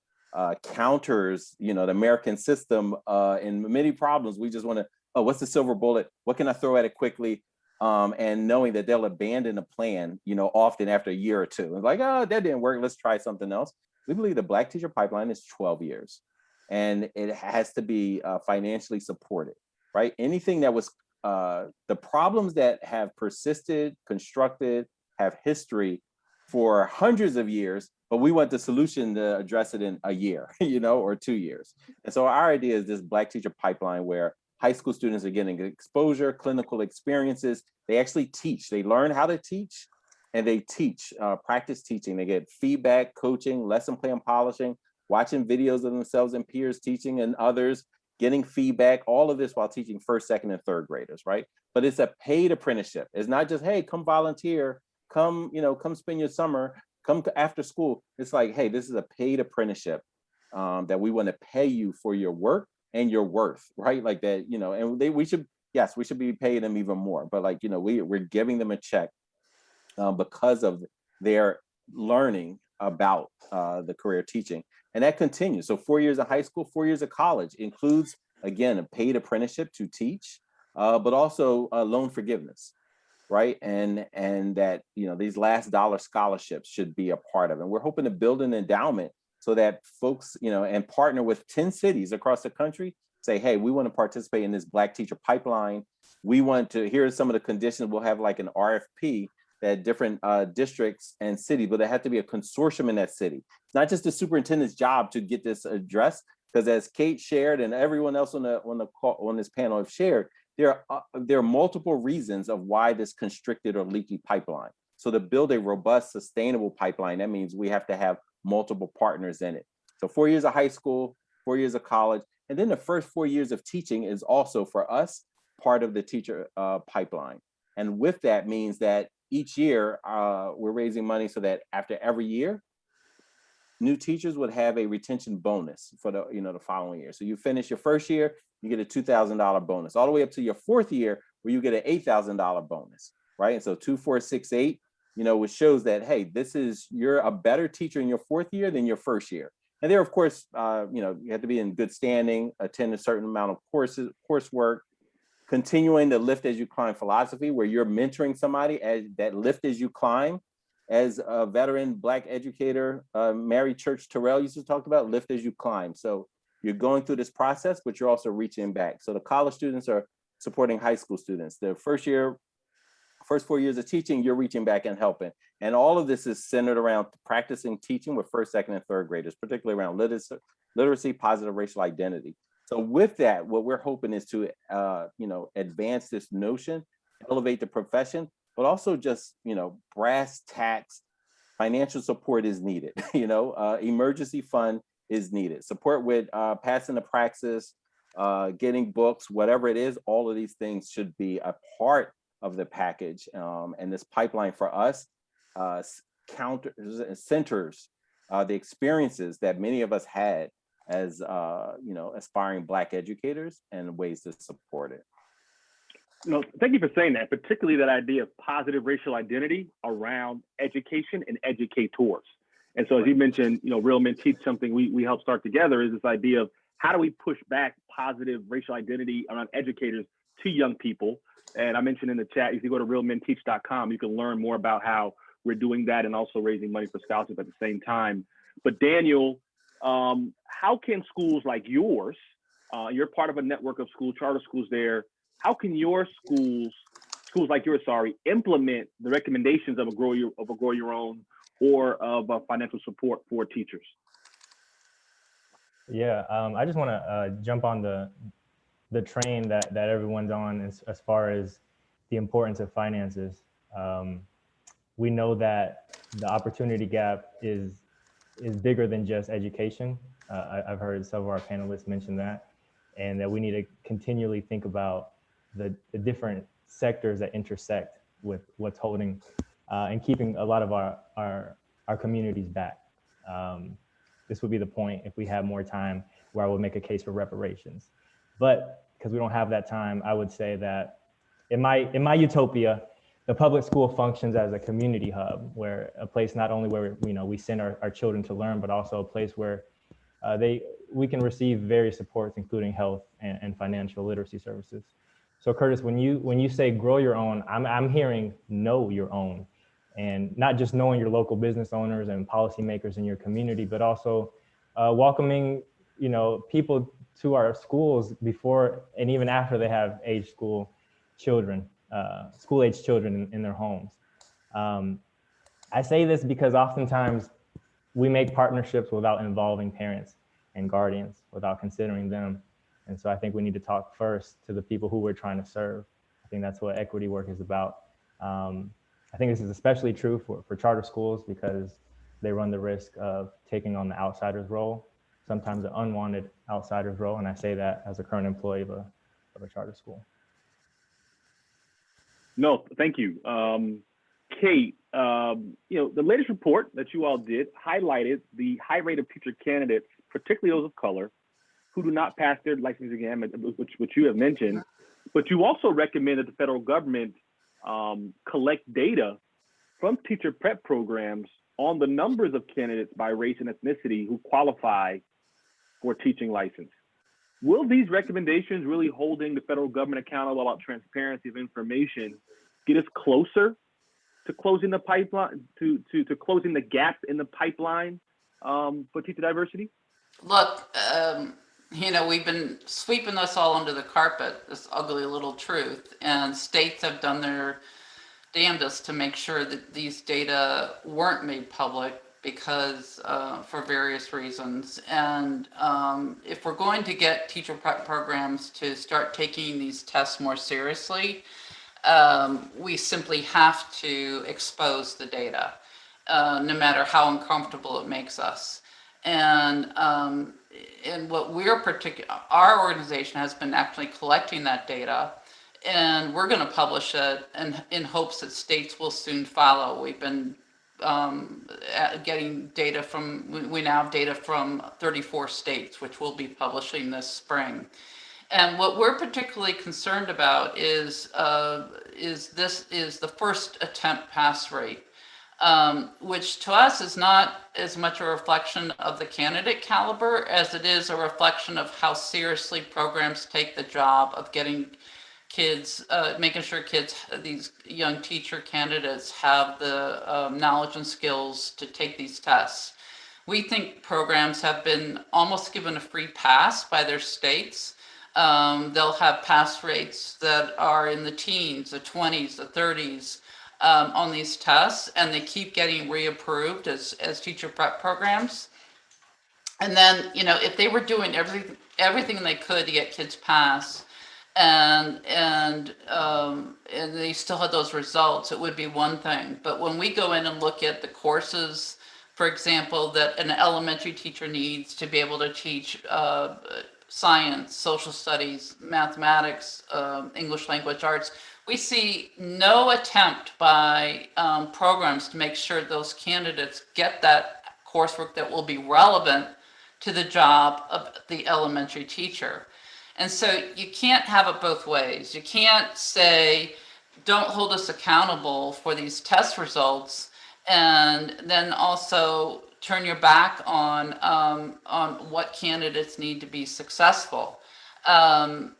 counters, the American system in many problems. We just want to, oh, what's the silver bullet? What can I throw at it quickly? And knowing that they'll abandon a plan, often after a year or two. It's like, oh, that didn't work. Let's try something else. We believe the Black teacher pipeline is 12 years. And it has to be financially supported, right? Anything that was the problems that have persisted, constructed, have history for hundreds of years, but we want the solution to address it in a year, or 2 years. And so our idea is this Black teacher pipeline where high school students are getting exposure, clinical experiences. They actually teach. They learn how to teach, and they teach, practice teaching. They get feedback, coaching, lesson plan polishing, watching videos of themselves and peers teaching and others, getting feedback, all of this while teaching first, second, and third graders, right? But it's a paid apprenticeship. It's not just, hey, come volunteer, come spend your summer, come to after school. It's like, hey, this is a paid apprenticeship that we want to pay you for your work and your worth, right? Like that, and we should be paying them even more. But like, we're giving them a check because of their learning about the career teaching. And that continues. So 4 years of high school, 4 years of college includes, again, a paid apprenticeship to teach, but also loan forgiveness, right? And that, these last dollar scholarships should be a part of it. And we're hoping to build an endowment so that folks, and partner with 10 cities across the country, say, hey, we want to participate in this Black teacher pipeline. We want to, here are some of the conditions. We'll have like an RFP that different districts and cities, but there has to be a consortium in that city. It's not just the superintendent's job to get this addressed, because as Kate shared and everyone else on this panel have shared, there are multiple reasons of why this constricted or leaky pipeline. So to build a robust, sustainable pipeline, that means we have to have multiple partners in it. So 4 years of high school, 4 years of college, and then the first 4 years of teaching is also for us part of the teacher pipeline. And with that means that each year we're raising money so that after every year, new teachers would have a retention bonus for the following year. So you finish your first year, you get a $2,000 bonus, all the way up to your fourth year where you get an $8,000 bonus, right? And so 2, 4, 6, 8, which shows that, hey, you're a better teacher in your fourth year than your first year. And there, of course, you have to be in good standing, attend a certain amount of coursework, continuing the lift as you climb philosophy, where you're mentoring somebody as that lift as you climb. As a veteran Black educator, Mary Church Terrell used to talk about, lift as you climb. So you're going through this process, but you're also reaching back. So the college students are supporting high school students. The first 4 years of teaching, you're reaching back and helping. And all of this is centered around practicing teaching with first, second, and third graders, particularly around literacy, positive racial identity. So with that, what we're hoping is to, advance this notion, elevate the profession, but also just, brass tacks, financial support is needed. Emergency fund is needed. Support with passing the praxis, getting books, whatever it is, all of these things should be a part of the package. And this pipeline for us counters and centers the experiences that many of us had as aspiring Black educators and ways to support it. No, thank you for saying that, particularly that idea of positive racial identity around education and educators. And so as you mentioned, Real Men Teach, something we help start together is this idea of how do we push back positive racial identity around educators to young people. And I mentioned in the chat, if you go to realmenteach.com, you can learn more about how we're doing that and also raising money for scholarships at the same time. But Daniel, how can schools like yours, you're part of a network of school charter schools there, how can your schools like yours, implement the recommendations of a grow your own or of financial support for teachers? Yeah, I just want to jump on the train that everyone's on as far as the importance of finances. We know that the opportunity gap is bigger than just education. I've heard some of our panelists mention that, and that we need to continually think about the different sectors that intersect with what's holding and keeping a lot of our communities back. This would be the point if we had more time where I would make a case for reparations. But because we don't have that time, I would say that in my utopia, the public school functions as a community hub, where a place not only where we send our children to learn, but also a place where we can receive various supports, including health and financial literacy services. So Curtis, when you say grow your own, I'm hearing know your own, and not just knowing your local business owners and policymakers in your community, but also welcoming people to our schools before and even after they have school age children in their homes. I say this because oftentimes we make partnerships without involving parents and guardians, without considering them. And so I think we need to talk first to the people who we're trying to serve. I think that's what equity work is about. I think this is especially true for charter schools because they run the risk of taking on the outsider's role, sometimes the unwanted outsider's role. And I say that as a current employee of a charter school. No, thank you. Kate, the latest report that you all did highlighted the high rate of teacher candidates, particularly those of color, who do not pass their licensing exam, which you have mentioned. But you also recommend that the federal government collect data from teacher prep programs on the numbers of candidates by race and ethnicity who qualify for teaching license. Will these recommendations, really holding the federal government accountable about transparency of information, get us closer to closing the pipeline, to closing the gap in the pipeline for teacher diversity? Look, we've been sweeping this all under the carpet, this ugly little truth, and states have done their damnedest to make sure that these data weren't made public because for various reasons. And if we're going to get teacher prep programs to start taking these tests more seriously, we simply have to expose the data, no matter how uncomfortable it makes us. And what our organization has been actually collecting that data, and we're going to publish it in hopes that states will soon follow. We've been getting data we now have data from 34 states, which we'll be publishing this spring. And what we're particularly concerned about is the first attempt pass rate, which to us is not as much a reflection of the candidate caliber as it is a reflection of how seriously programs take the job of getting kids, making sure these young teacher candidates have the knowledge and skills to take these tests. We think programs have been almost given a free pass by their states. They'll have pass rates that are in the teens, the 20s, the 30s on these tests, and they keep getting reapproved as teacher prep programs. And then, if they were doing everything they could to get kids pass, and they still had those results, it would be one thing. But when we go in and look at the courses for example, that an elementary teacher needs to be able to teach science, social studies, mathematics, English language arts. We see no attempt by programs to make sure those candidates get that coursework that will be relevant to the job of the elementary teacher. And so you can't have it both ways. You can't say, don't hold us accountable for these test results, and then also turn your back on what candidates need to be successful. And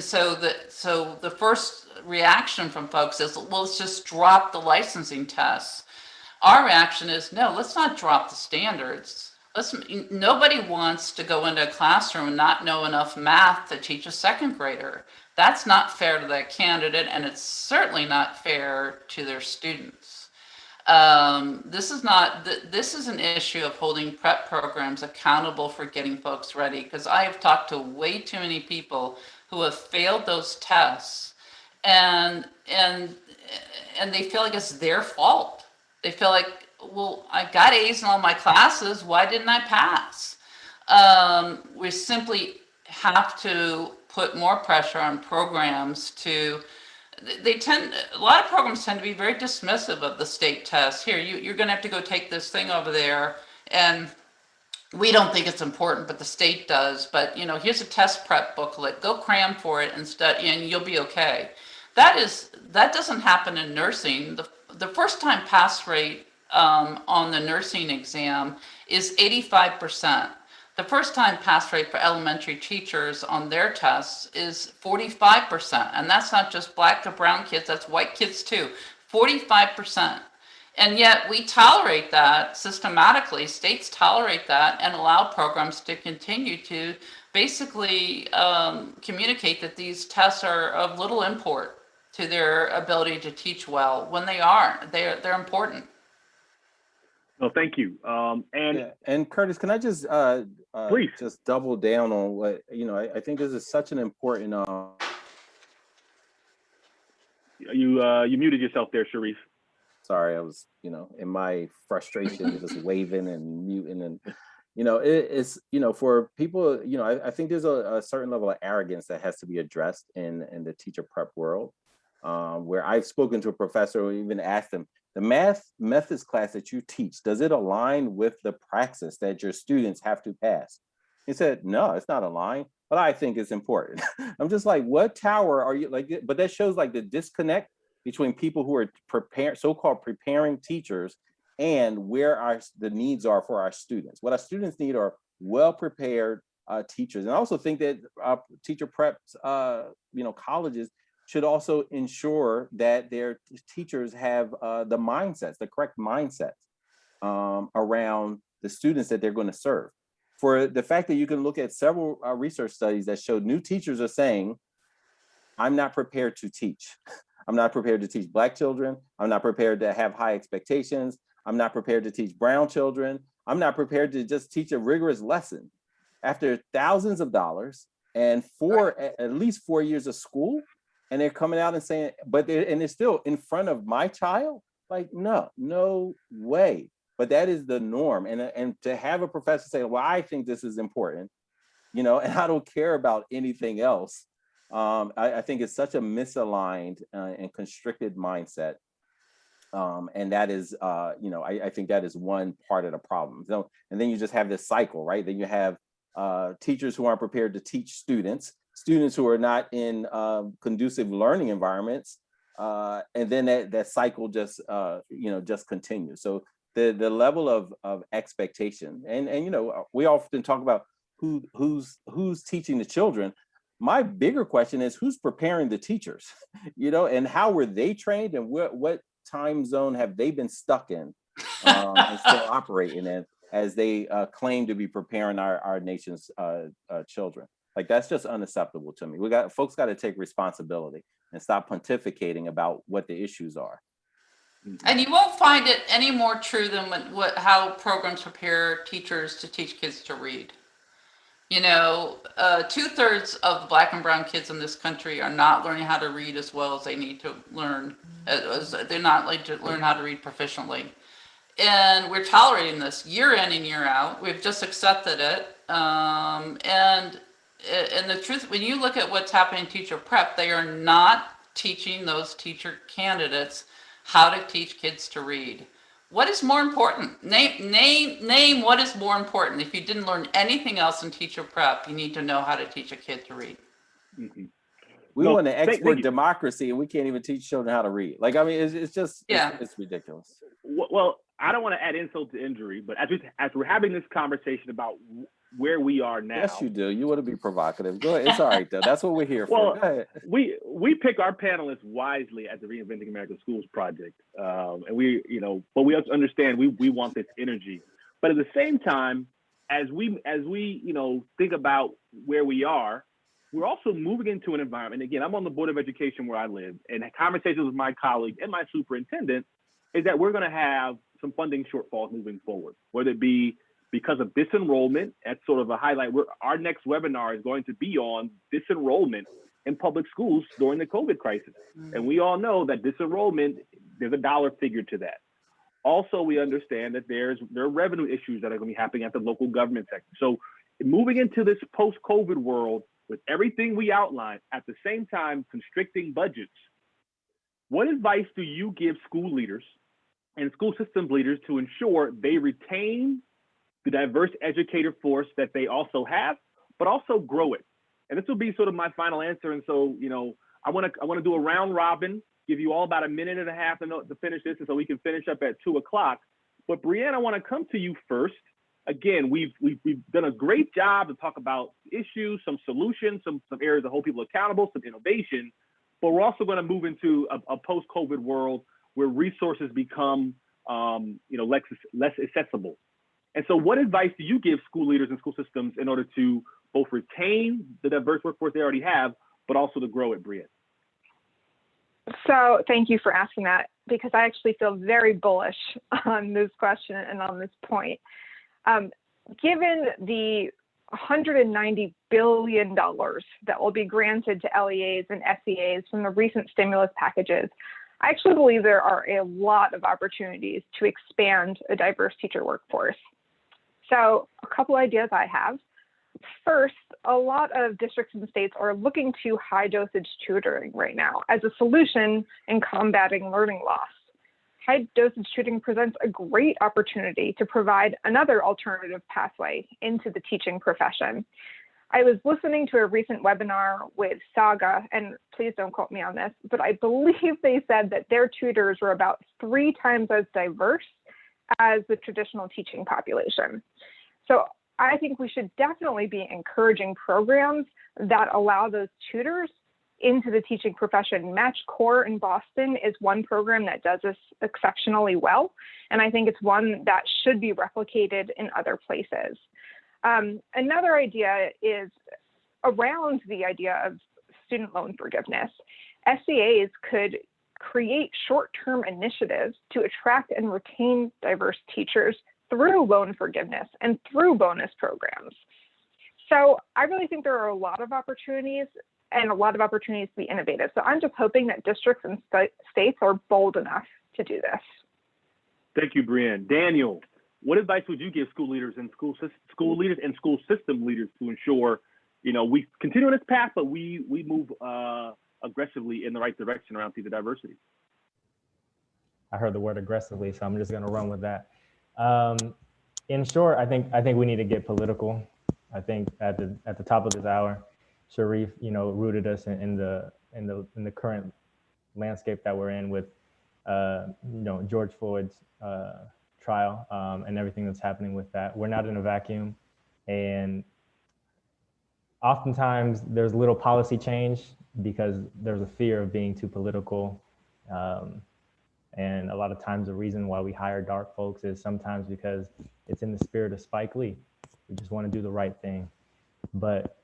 so the first reaction from folks is, well, let's just drop the licensing tests. Our reaction is, no, let's not drop the standards. Nobody wants to go into a classroom and not know enough math to teach a second grader. That's not fair to that candidate, and it's certainly not fair to their students. This is an issue of holding prep programs accountable for getting folks ready, because I have talked to way too many people who have failed those tests, and they feel like it's their fault. They feel like, well, I got A's in all my classes, why didn't I pass? We simply have to put more pressure on programs to, a lot of programs tend to be very dismissive of the state tests. Here, you're gonna have to go take this thing over there, and we don't think it's important, but the state does. But here's a test prep booklet, go cram for it and study, and you'll be okay. That doesn't happen in nursing. The first time pass rate on the nursing exam is 85%. The first time pass rate for elementary teachers on their tests is 45%. And that's not just black to brown kids, that's white kids too, 45%. And yet we tolerate that systematically. States tolerate that and allow programs to continue to basically communicate that these tests are of little import to their ability to teach well, when they aren't. They're important. No, thank you. And Curtis, can I just please just double down on what I think this is such an important. You muted yourself there, Sharif. Sorry, I was in my frustration just waving and muting, and it's for people. I think there's a certain level of arrogance that has to be addressed in the teacher prep world. Where I've spoken to a professor who even asked him, the math methods class that you teach, does it align with the praxis that your students have to pass? He said, no, it's not aligned, but I think it's important. I'm just like, what tower are you like? But that shows like the disconnect between people who are so-called preparing teachers and where the needs are for our students. What our students need are well-prepared teachers. And I also think that teacher preps, colleges should also ensure that their teachers have the correct mindsets around the students that they're going to serve. For the fact that you can look at several research studies that show new teachers are saying, I'm not prepared to teach. I'm not prepared to teach Black children. I'm not prepared to have high expectations. I'm not prepared to teach brown children. I'm not prepared to just teach a rigorous lesson. After thousands of dollars and at least 4 years of school, and they're coming out and saying, and they're still in front of my child? Like, no way. But that is the norm. And to have a professor say, well, I think this is important, and I don't care about anything else. I think it's such a misaligned and constricted mindset. And that is, I think that is one part of the problem. So, and then you just have this cycle, right? Then you have teachers who aren't prepared to teach students who are not in conducive learning environments, and then that cycle just continues. So the level of expectation, and we often talk about who's teaching the children. My bigger question is who's preparing the teachers, and how were they trained, and what time zone have they been stuck in and still operating in as they claim to be preparing our nation's children. Like, that's just unacceptable to me. Folks got to take responsibility and stop pontificating about what the issues are. And you won't find it any more true than how programs prepare teachers to teach kids to read. 2/3 of Black and brown kids in this country are not learning how to read as well as they need to learn. They're not like to learn how to read proficiently. And we're tolerating this year in and year out. We've just accepted it. And the truth, when you look at what's happening in teacher prep, they are not teaching those teacher candidates how to teach kids to read. What is more important? Name what is more important. If you didn't learn anything else in teacher prep, you need to know how to teach a kid to read. Mhm. We No, want an thank expert you. democracy, and we can't even teach children how to read. Like, I mean, it's just, Yeah. it's ridiculous. Well, I don't want to add insult to injury, but as we're having this conversation about where we are now, Yes, you do. You want to be provocative. Go ahead. It's all right, though. That's what we're here for. well, Go ahead. we pick our panelists wisely at the Reinventing American Schools project, and but we also understand we want this energy, but at the same time, as we think about where we are, we're also moving into an environment. Again, I'm on the Board of Education where I live, and conversations with my colleague and my superintendent is that we're going to have some funding shortfalls moving forward, whether it be because of disenrollment. That's sort of a highlight. Our next webinar is going to be on disenrollment in public schools during the COVID crisis. And we all know that disenrollment, there's a dollar figure to that. Also, we understand that there are revenue issues that are going to be happening at the local government sector. So moving into this post-COVID world with everything we outlined, at the same time constricting budgets, what advice do you give school leaders and school systems leaders to ensure they retain the diverse educator force that they also have, but also grow it? And this will be sort of my final answer. And so, I want to do a round robin, give you all about a minute and a half to finish this, and so we can finish up at 2:00. But Brianne, I want to come to you first. Again, we've done a great job to talk about issues, some solutions, some areas to hold people accountable, some innovation. But we're also going to move into a post-COVID world where resources become less accessible. And so what advice do you give school leaders and school systems in order to both retain the diverse workforce they already have, but also to grow it, Brianne? So thank you for asking that, because I actually feel very bullish on this question and on this point. Given the $190 billion that will be granted to LEAs and SEAs from the recent stimulus packages, I actually believe there are a lot of opportunities to expand a diverse teacher workforce. So a couple ideas I have. First, a lot of districts and states are looking to high dosage tutoring right now as a solution in combating learning loss. High dosage tutoring presents a great opportunity to provide another alternative pathway into the teaching profession. I was listening to a recent webinar with Saga, and please don't quote me on this, but I believe they said that their tutors were about 3 times as diverse as the traditional teaching population. So I think we should definitely be encouraging programs that allow those tutors into the teaching profession. Match Core in Boston is one program that does this exceptionally well, and I think it's one that should be replicated in other places. Another idea is around the idea of student loan forgiveness. SEAs could create short-term initiatives to attract and retain diverse teachers through loan forgiveness and through bonus programs. So I really think there are a lot of opportunities and a lot of opportunities to be innovative. So I'm just hoping that districts and states are bold enough to do this. Thank you, Brianne. Daniel, what advice would you give school leaders and school leaders and school system leaders to ensure, we continue on this path, but we move aggressively in the right direction around teacher diversity? I heard the word aggressively, so I'm just going to run with that. In short, I think we need to get political. I think at the top of this hour, Sharif, rooted us in the current landscape that we're in with, George Floyd's trial and everything that's happening with that. We're not in a vacuum, and oftentimes there's little policy change because there's a fear of being too political. And a lot of times the reason why we hire dark folks is sometimes because it's in the spirit of Spike Lee. We just want to do the right thing. But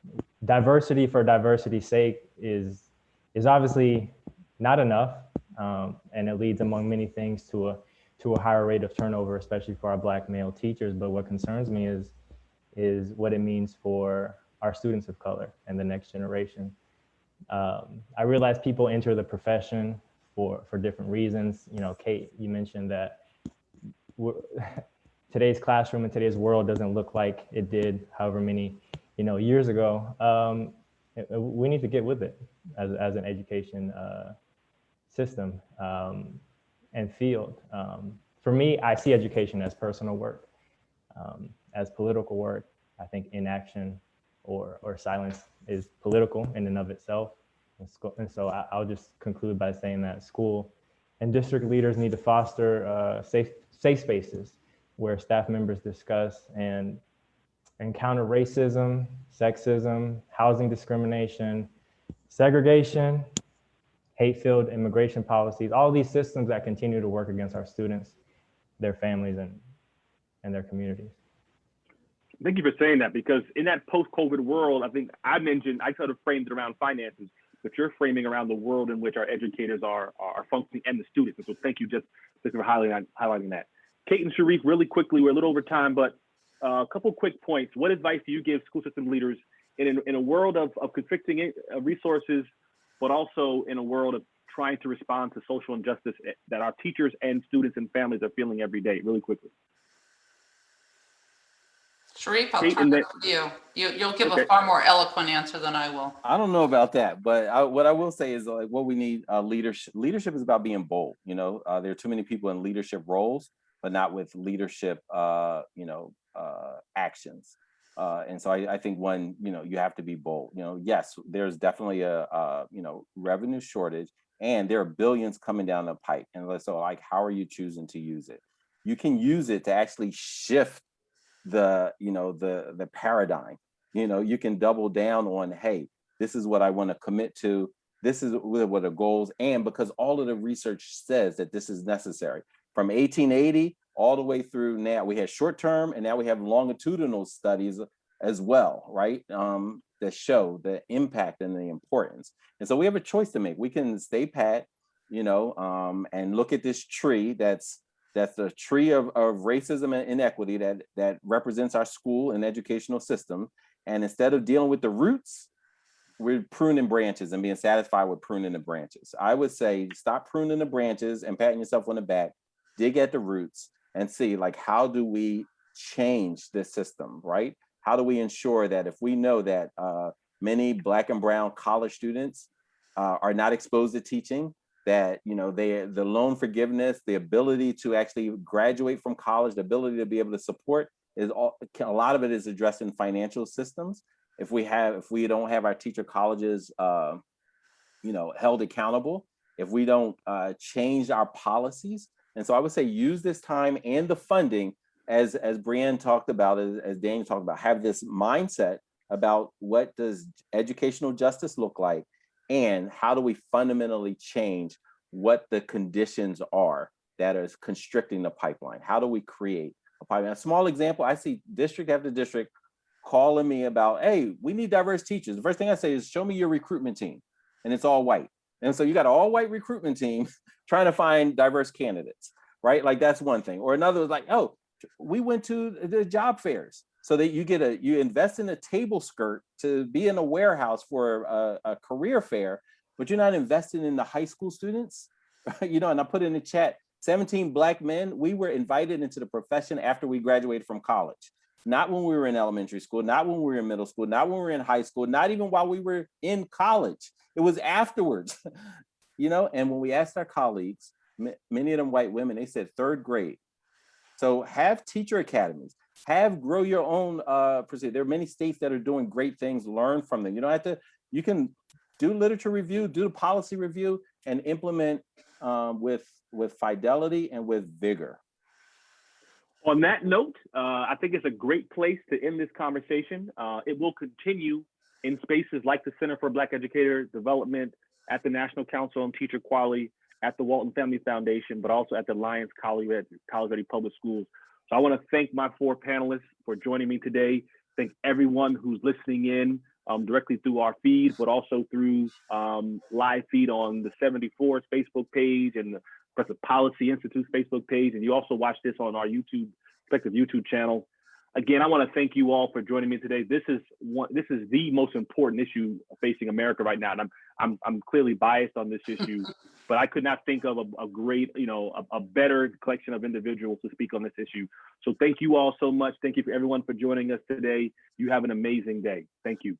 diversity for diversity's sake is obviously not enough. And it leads, among many things, to a higher rate of turnover, especially for our Black male teachers. But what concerns me is what it means for our students of color and the next generation. I realize people enter the profession for different reasons. Kate, you mentioned that today's classroom and today's world doesn't look like it did however many, years ago. We need to get with it as an education system and field. For me, I see education as personal work, as political work. I think inaction or silence is political in and of itself. And so I'll just conclude by saying that school and district leaders need to foster safe spaces where staff members discuss and encounter racism, sexism, housing discrimination, segregation, hate-filled immigration policies, all these systems that continue to work against our students, their families, and their communities. Thank you for saying that, because in that post-COVID world, I think I sort of framed it around finances, but you're framing around the world in which our educators are functioning and the students. And so thank you just for highlighting that. Kate and Sharif, really quickly, we're a little over time, but a couple quick points. What advice do you give school system leaders in a world of conflicting resources, but also in a world of trying to respond to social injustice that our teachers and students and families are feeling every day? Really quickly. Sharif, I'll turn it over to you. You'll give a far more eloquent answer than I will. I don't know about that, but what I will say is like what we need leadership. Leadership is about being bold. There are too many people in leadership roles, but not with leadership, actions. And so I think you have to be bold. Yes, there's definitely a revenue shortage, and there are billions coming down the pipe. And so like, how are you choosing to use it? You can use it to actually shift the paradigm. You can double down on, hey, this is what I want to commit to. This is what the goals, and because all of the research says that this is necessary. From 1880 all the way through now, we had short term, and now we have longitudinal studies as well, right? That show the impact and the importance. And so we have a choice to make. We can stay pat, and look at this tree that's the tree of racism and inequity that represents our school and educational system. And instead of dealing with the roots, we're pruning branches and being satisfied with pruning the branches. I would say stop pruning the branches and patting yourself on the back, dig at the roots and see, like, how do we change this system, right? How do we ensure that if we know that many Black and brown college students are not exposed to teaching, that the loan forgiveness, the ability to actually graduate from college, the ability to be able to support a lot of it is addressed in financial systems. If we don't have our teacher colleges held accountable, if we don't change our policies. And so I would say use this time and the funding, as Brianne talked about, as Daniel talked about, have this mindset about what does educational justice look like, and how do we fundamentally change what the conditions are that is constricting the pipeline? How do we create a pipeline? A small example, I see district after district calling me about, hey, we need diverse teachers. The first thing I say is, show me your recruitment team. And it's all white. And so you got an all white recruitment team trying to find diverse candidates, right? Like, that's one thing. Or another is like, oh, we went to the job fairs. So that you invest in a table skirt to be in a warehouse for a career fair, but you're not investing in the high school students, and I put in the chat, 17 Black men, we were invited into the profession after we graduated from college. Not when we were in elementary school, not when we were in middle school, not when we were in high school, not even while we were in college. It was afterwards, and when we asked our colleagues, many of them white women, they said third grade. So have teacher academies. Grow your own procedure. There are many states that are doing great things. Learn from them. You can do literature review, do the policy review, and implement with fidelity and with vigor. On that note, I think it's a great place to end this conversation. It will continue in spaces like the Center for Black Educator Development, at the National Council on Teacher Quality, at the Walton Family Foundation, but also at the Lions College Ready Public Schools. So I want to thank my four panelists for joining me today. Thank everyone who's listening in directly through our feed, but also through live feed on the 74's Facebook page and the Progressive Policy Institute's Facebook page. And you also watch this on our respective YouTube channel. Again, I want to thank you all for joining me today. This is the most important issue facing America right now. And I'm clearly biased on this issue, but I could not think of a great, a better collection of individuals to speak on this issue. So thank you all so much. Thank you for everyone for joining us today. You have an amazing day. Thank you.